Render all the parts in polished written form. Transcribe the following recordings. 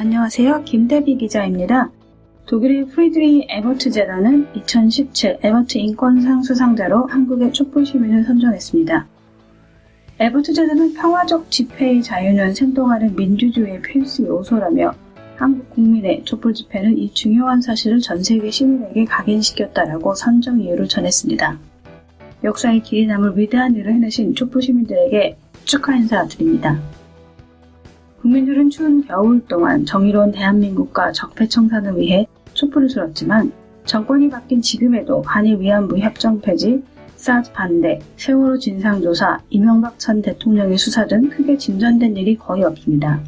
안녕하세요. 김대비 기자입니다. 독일의 프리드리히 에버트 재단은 2017 에버트 인권상 수상자로 한국의 촛불 시민을 선정했습니다. 에버트 재단은 평화적 집회의 자유는 생동하는 민주주의의 필수 요소라며 한국 국민의 촛불 집회는 이 중요한 사실을 전 세계 시민에게 각인시켰다라고 선정 이유를 전했습니다. 역사의 길이 남을 위대한 일을 해내신 촛불 시민들에게 축하 인사드립니다. 국민들은 추운 겨울 동안 정의로운 대한민국과 적폐청산을 위해 촛불을 들었지만 정권이 바뀐 지금에도 한일 위안부 협정 폐지, 사드 반대, 세월호 진상조사, 이명박 전 대통령의 수사 등 크게 진전된 일이 거의 없습니다.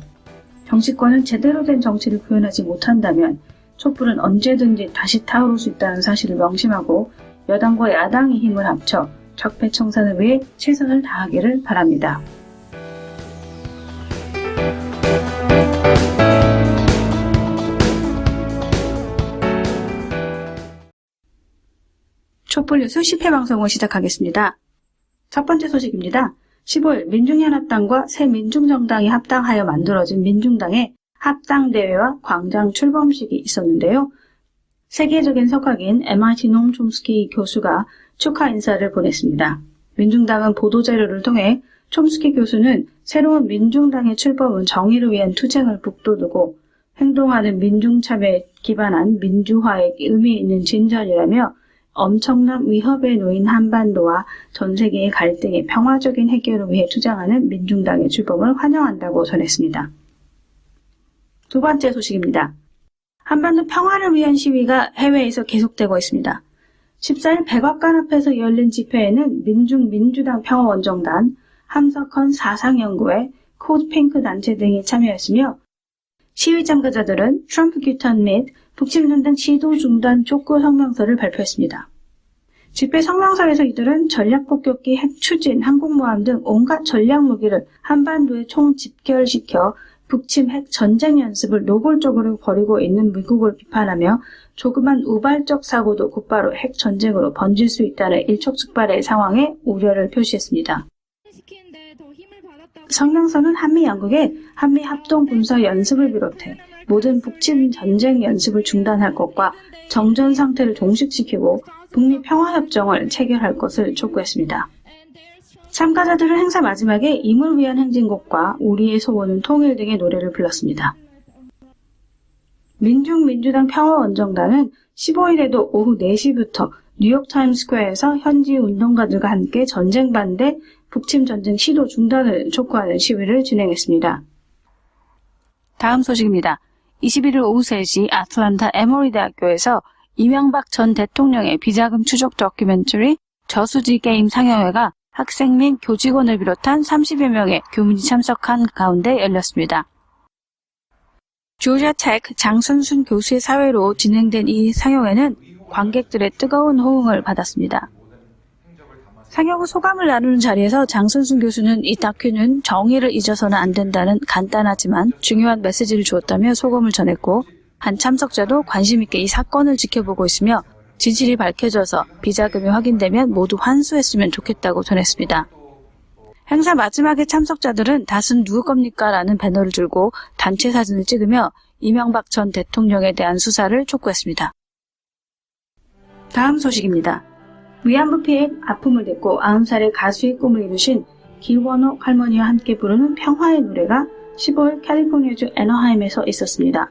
정치권은 제대로 된 정치를 구현하지 못한다면 촛불은 언제든지 다시 타오를 수 있다는 사실을 명심하고 여당과 야당의 힘을 합쳐 적폐청산을 위해 최선을 다하기를 바랍니다. 촛불 뉴스 10회 방송을 시작하겠습니다. 첫 번째 소식입니다. 15일 민중연합당과 새 민중정당이 합당하여 만들어진 민중당의 합당대회와 광장 출범식이 있었는데요. 세계적인 석학인 MIT 농 촘스키 교수가 축하 인사를 보냈습니다. 민중당은 보도자료를 통해 촘스키 교수는 새로운 민중당의 출범은 정의를 위한 투쟁을 북돋우고 행동하는 민중참여에 기반한 민주화에 의미 있는 진전이라며 엄청난 위협에 놓인 한반도와 전 세계의 갈등의 평화적인 해결을 위해 투쟁하는 민중당의 출범을 환영한다고 전했습니다. 두 번째 소식입니다. 한반도 평화를 위한 시위가 해외에서 계속되고 있습니다. 14일 백악관 앞에서 열린 집회에는 민중당 평화원정단, 함석헌 사상연구회, 코드핑크 단체 등이 참여했으며 시위 참가자들은 트럼프 규탄 및 북침 전쟁 시도 중단 촉구 성명서를 발표했습니다. 집회 성명서에서 이들은 전략폭격기, 핵 추진, 항공모함 등 온갖 전략 무기를 한반도에 총 집결시켜 북침 핵 전쟁 연습을 노골적으로 벌이고 있는 미국을 비판하며 조그만 우발적 사고도 곧바로 핵 전쟁으로 번질 수 있다는 일촉즉발의 상황에 우려를 표시했습니다. 성명서는 한미 양국의 한미 합동 군사 연습을 비롯해 모든 북침 전쟁 연습을 중단할 것과 정전 상태를 종식시키고 북미 평화협정을 체결할 것을 촉구했습니다. 참가자들은 행사 마지막에 임을 위한 행진곡과 우리의 소원은 통일 등의 노래를 불렀습니다. 민중당 평화원정단은 15일에도 오후 4시부터 뉴욕 타임스퀘어에서 현지 운동가들과 함께 전쟁 반대, 북침 전쟁 시도 중단을 촉구하는 시위를 진행했습니다. 다음 소식입니다. 21일 오후 3시 아틀란타 에머리 대학교에서 이명박 전 대통령의 비자금 추적 다큐멘터리 저수지 게임 상영회가 학생 및 교직원을 비롯한 30여 명의 교민이 참석한 가운데 열렸습니다. 조지아 테크 장선순 교수의 사회로 진행된 이 상영회는 관객들의 뜨거운 호응을 받았습니다. 상영 후 소감을 나누는 자리에서 장선순 교수는 이 다큐는 정의를 잊어서는 안 된다는 간단하지만 중요한 메시지를 주었다며 소감을 전했고 한 참석자도 관심 있게 이 사건을 지켜보고 있으며 진실이 밝혀져서 비자금이 확인되면 모두 환수했으면 좋겠다고 전했습니다. 행사 마지막에 참석자들은 닷은 누구 겁니까? 라는 배너를 들고 단체 사진을 찍으며 이명박 전 대통령에 대한 수사를 촉구했습니다. 다음 소식입니다. 위안부 피해의 아픔을 딛고 90살의 가수의 꿈을 이루신 길원옥 할머니와 함께 부르는 평화의 노래가 15일 캘리포니아주 애너하임에서 있었습니다.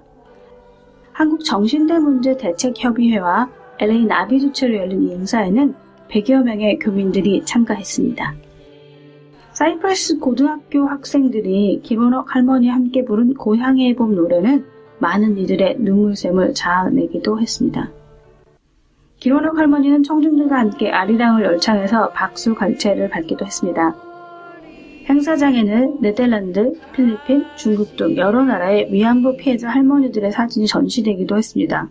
한국정신대문제대책협의회와 LA 나비 주최로 열린 이 행사에는 100여 명의 교민들이 참가했습니다. 사이프러스 고등학교 학생들이 길원옥 할머니와 함께 부른 고향의 봄 노래는 많은 이들의 눈물샘을 자아내기도 했습니다. 길원옥 할머니는 청중들과 함께 아리랑을 열창해서 박수 갈채를 밟기도 했습니다. 행사장에는 네덜란드, 필리핀, 중국 등 여러 나라의 위안부 피해자 할머니들의 사진이 전시되기도 했습니다.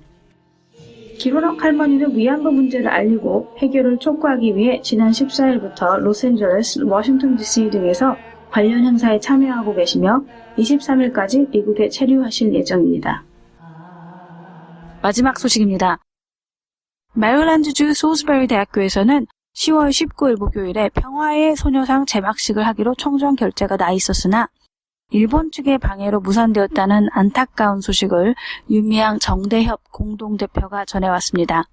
길원옥 할머니는 위안부 문제를 알리고 해결을 촉구하기 위해 지난 14일부터 로스앤젤레스, 워싱턴 DC 등에서 관련 행사에 참여하고 계시며 23일까지 미국에 체류하실 예정입니다. 마지막 소식입니다. 메릴랜드주 소스베리 대학교에서는 10월 19일 목요일에 평화의 소녀상 제막식을 하기로 총정 결재가 나 있었으나 일본 측의 방해로 무산되었다는 안타까운 소식을 윤미향 정대협 공동대표가 전해왔습니다.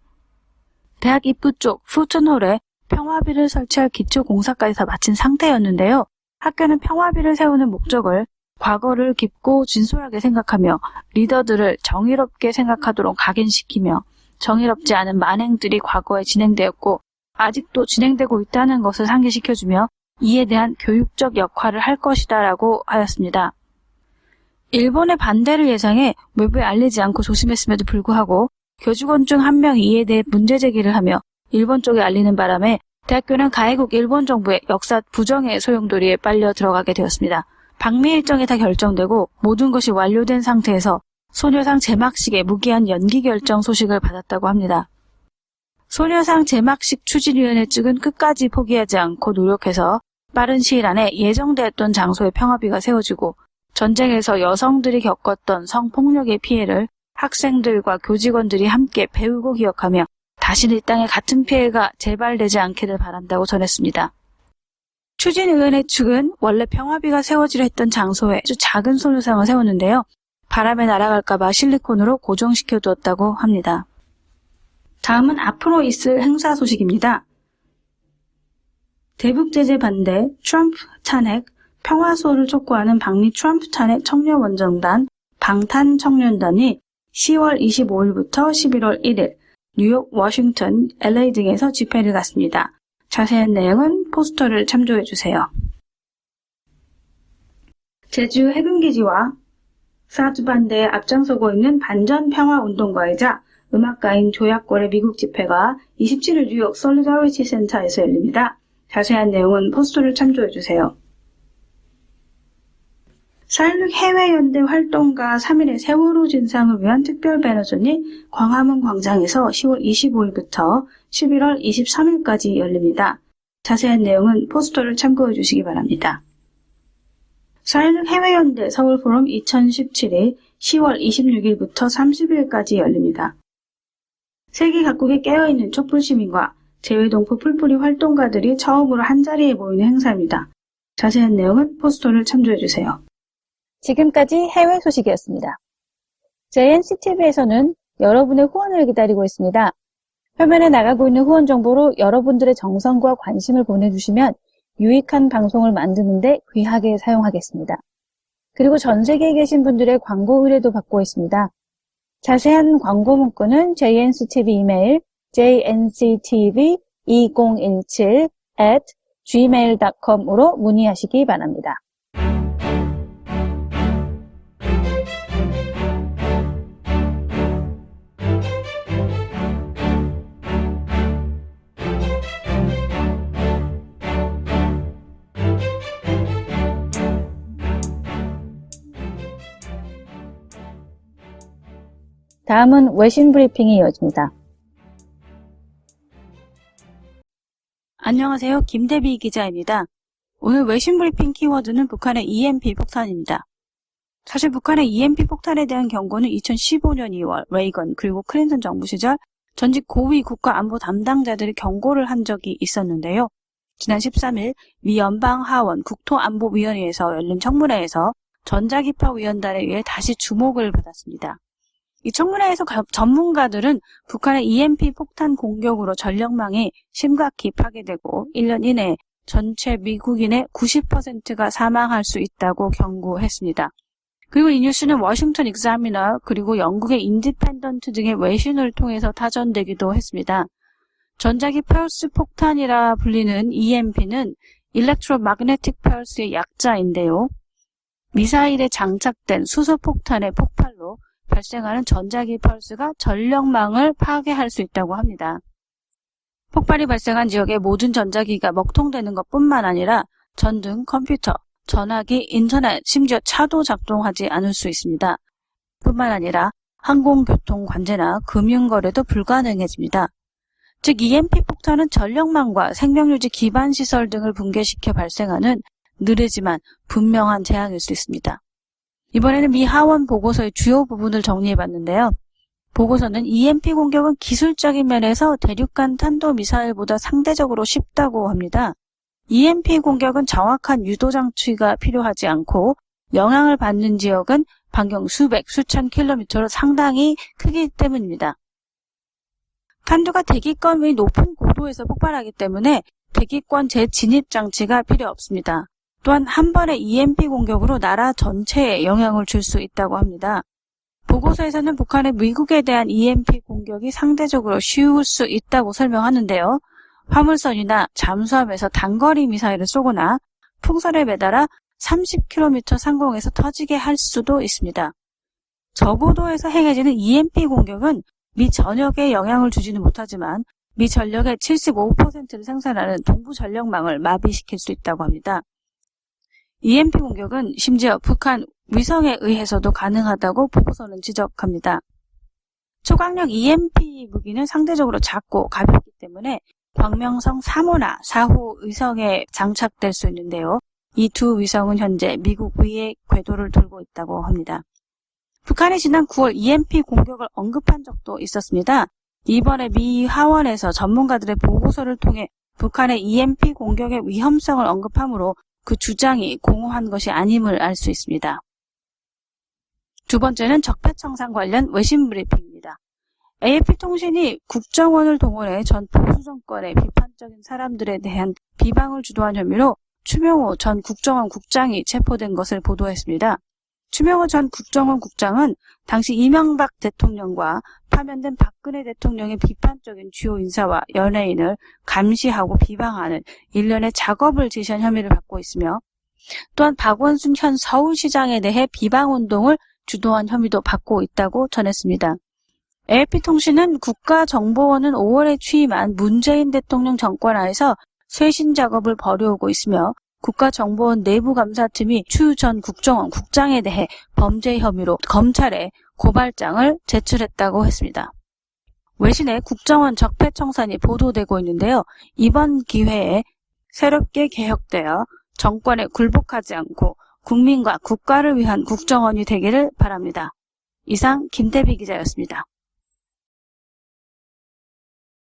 대학 입구 쪽 푸튼홀에 평화비를 설치할 기초공사까지 다 마친 상태였는데요. 학교는 평화비를 세우는 목적을 과거를 깊고 진솔하게 생각하며 리더들을 정의롭게 생각하도록 각인시키며 정의롭지 않은 만행들이 과거에 진행되었고 아직도 진행되고 있다는 것을 상기시켜주며 이에 대한 교육적 역할을 할 것이다 라고 하였습니다. 일본의 반대를 예상해 외부에 알리지 않고 조심했음에도 불구하고 교직원 중 한 명이 이에 대해 문제 제기를 하며 일본 쪽에 알리는 바람에 대학교는 가해국 일본 정부의 역사 부정의 소용돌이에 빨려 들어가게 되었습니다. 방미 일정이 다 결정되고 모든 것이 완료된 상태에서 소녀상 제막식의 무기한 연기 결정 소식을 받았다고 합니다. 소녀상 제막식 추진위원회 측은 끝까지 포기하지 않고 노력해서 빠른 시일 안에 예정되었던 장소에 평화비가 세워지고 전쟁에서 여성들이 겪었던 성폭력의 피해를 학생들과 교직원들이 함께 배우고 기억하며 다시는 이 땅에 같은 피해가 재발되지 않기를 바란다고 전했습니다. 추진위원회 측은 원래 평화비가 세워지려 했던 장소에 아주 작은 소녀상을 세웠는데요. 바람에 날아갈까봐 실리콘으로 고정시켜 두었다고 합니다. 다음은 앞으로 있을 행사 소식입니다. 대북 제재 반대, 트럼프 탄핵, 평화수호를 촉구하는 방미 트럼프 탄핵 청년원정단, 방탄청년단이 10월 25일부터 11월 1일 뉴욕, 워싱턴, LA 등에서 집회를 갖습니다. 자세한 내용은 포스터를 참조해주세요. 제주 해군기지와 사드 반대에 앞장서고 있는 반전평화운동가이자 음악가인 조약골의 미국 집회가 27일 뉴욕 솔리더리티 센터에서 열립니다. 자세한 내용은 포스터를 참조해주세요. 4.16 해외연대 활동가 3일의 세월호 진상을 위한 특별 배너전이 광화문 광장에서 10월 25일부터 11월 23일까지 열립니다. 자세한 내용은 포스터를 참고해 주시기 바랍니다. 4.16 해외연대 서울포럼 2017이 10월 26일부터 30일까지 열립니다. 세계 각국에 깨어있는 촛불시민과 재외동포 풀뿌리 활동가들이 처음으로 한자리에 모이는 행사입니다. 자세한 내용은 포스터를 참조해주세요. 지금까지 해외 소식이었습니다. JNCTV에서는 여러분의 후원을 기다리고 있습니다. 화면에 나가고 있는 후원 정보로 여러분들의 정성과 관심을 보내주시면 유익한 방송을 만드는데 귀하게 사용하겠습니다. 그리고 전 세계에 계신 분들의 광고 의뢰도 받고 있습니다. 자세한 광고 문구는 JNCTV 이메일 jnctv2017@gmail.com으로 문의하시기 바랍니다. 다음은 외신 브리핑이 이어집니다. 안녕하세요. 김대비 기자입니다. 오늘 외신 브리핑 키워드는 북한의 EMP 폭탄입니다. 사실 북한의 EMP 폭탄에 대한 경고는 2015년 2월 레이건 그리고 클린턴 정부 시절 전직 고위 국가안보 담당자들이 경고를 한 적이 있었는데요. 지난 13일 미 연방하원 국토안보위원회에서 열린 청문회에서 전자기파위원단에 의해 다시 주목을 받았습니다. 이 청문회에서 전문가들은 북한의 EMP 폭탄 공격으로 전력망이 심각히 파괴되고 1년 이내에 전체 미국인의 90%가 사망할 수 있다고 경고했습니다. 그리고 이 뉴스는 워싱턴 익자미너 그리고 영국의 인디펜던트 등의 외신을 통해서 타전되기도 했습니다. 전자기 펄스 폭탄이라 불리는 EMP는 일렉트로마그네틱 펄스의 약자인데요. 미사일에 장착된 수소폭탄의 폭발로 발생하는 전자기 펄스가 전력망을 파괴할 수 있다고 합니다. 폭발이 발생한 지역의 모든 전자기가 먹통되는 것뿐만 아니라 전등, 컴퓨터, 전화기, 인터넷, 심지어 차도 작동하지 않을 수 있습니다. 뿐만 아니라 항공교통 관제나 금융거래도 불가능해집니다. 즉 EMP 폭탄은 전력망과 생명유지 기반 시설 등을 붕괴시켜 발생하는 느리지만 분명한 재앙일 수 있습니다. 이번에는 미 하원 보고서의 주요 부분을 정리해봤는데요. 보고서는 EMP 공격은 기술적인 면에서 대륙간 탄도미사일보다 상대적으로 쉽다고 합니다. EMP 공격은 정확한 유도 장치가 필요하지 않고 영향을 받는 지역은 반경 수백, 수천 킬로미터로 상당히 크기 때문입니다. 탄두가 대기권 위 높은 고도에서 폭발하기 때문에 대기권 재진입 장치가 필요 없습니다. 또한 한 번의 EMP 공격으로 나라 전체에 영향을 줄 수 있다고 합니다. 보고서에서는 북한의 미국에 대한 EMP 공격이 상대적으로 쉬울 수 있다고 설명하는데요. 화물선이나 잠수함에서 단거리 미사일을 쏘거나 풍선에 매달아 30km 상공에서 터지게 할 수도 있습니다. 저고도에서 행해지는 EMP 공격은 미 전역에 영향을 주지는 못하지만 미 전력의 75%를 생산하는 동부 전력망을 마비시킬 수 있다고 합니다. EMP 공격은 심지어 북한 위성에 의해서도 가능하다고 보고서는 지적합니다. 초강력 EMP 무기는 상대적으로 작고 가볍기 때문에 광명성 3호나 4호 위성에 장착될 수 있는데요. 이 두 위성은 현재 미국 위의 궤도를 돌고 있다고 합니다. 북한이 지난 9월 EMP 공격을 언급한 적도 있었습니다. 이번에 미 하원에서 전문가들의 보고서를 통해 북한의 EMP 공격의 위험성을 언급하므로 그 주장이 공허한 것이 아님을 알 수 있습니다. 두 번째는 적폐청산 관련 외신 브리핑입니다. AFP통신이 국정원을 동원해 전 보수 정권의 비판적인 사람들에 대한 비방을 주도한 혐의로 추명호 전 국정원 국장이 체포된 것을 보도했습니다. 추명호 전 국정원 국장은 당시 이명박 대통령과 파면된 박근혜 대통령의 비판적인 주요 인사와 연예인을 감시하고 비방하는 일련의 작업을 지시한 혐의를 받고 있으며 또한 박원순 현 서울시장에 대해 비방운동을 주도한 혐의도 받고 있다고 전했습니다. AFP통신은 국가정보원은 5월에 취임한 문재인 대통령 정권 하에서 쇄신 작업을 벌여오고 있으며 국가정보원 내부감사팀이 추 전 국정원 국장에 대해 범죄 혐의로 검찰에 고발장을 제출했다고 했습니다. 외신에 국정원 적폐청산이 보도되고 있는데요. 이번 기회에 새롭게 개혁되어 정권에 굴복하지 않고 국민과 국가를 위한 국정원이 되기를 바랍니다. 이상 김대비 기자였습니다.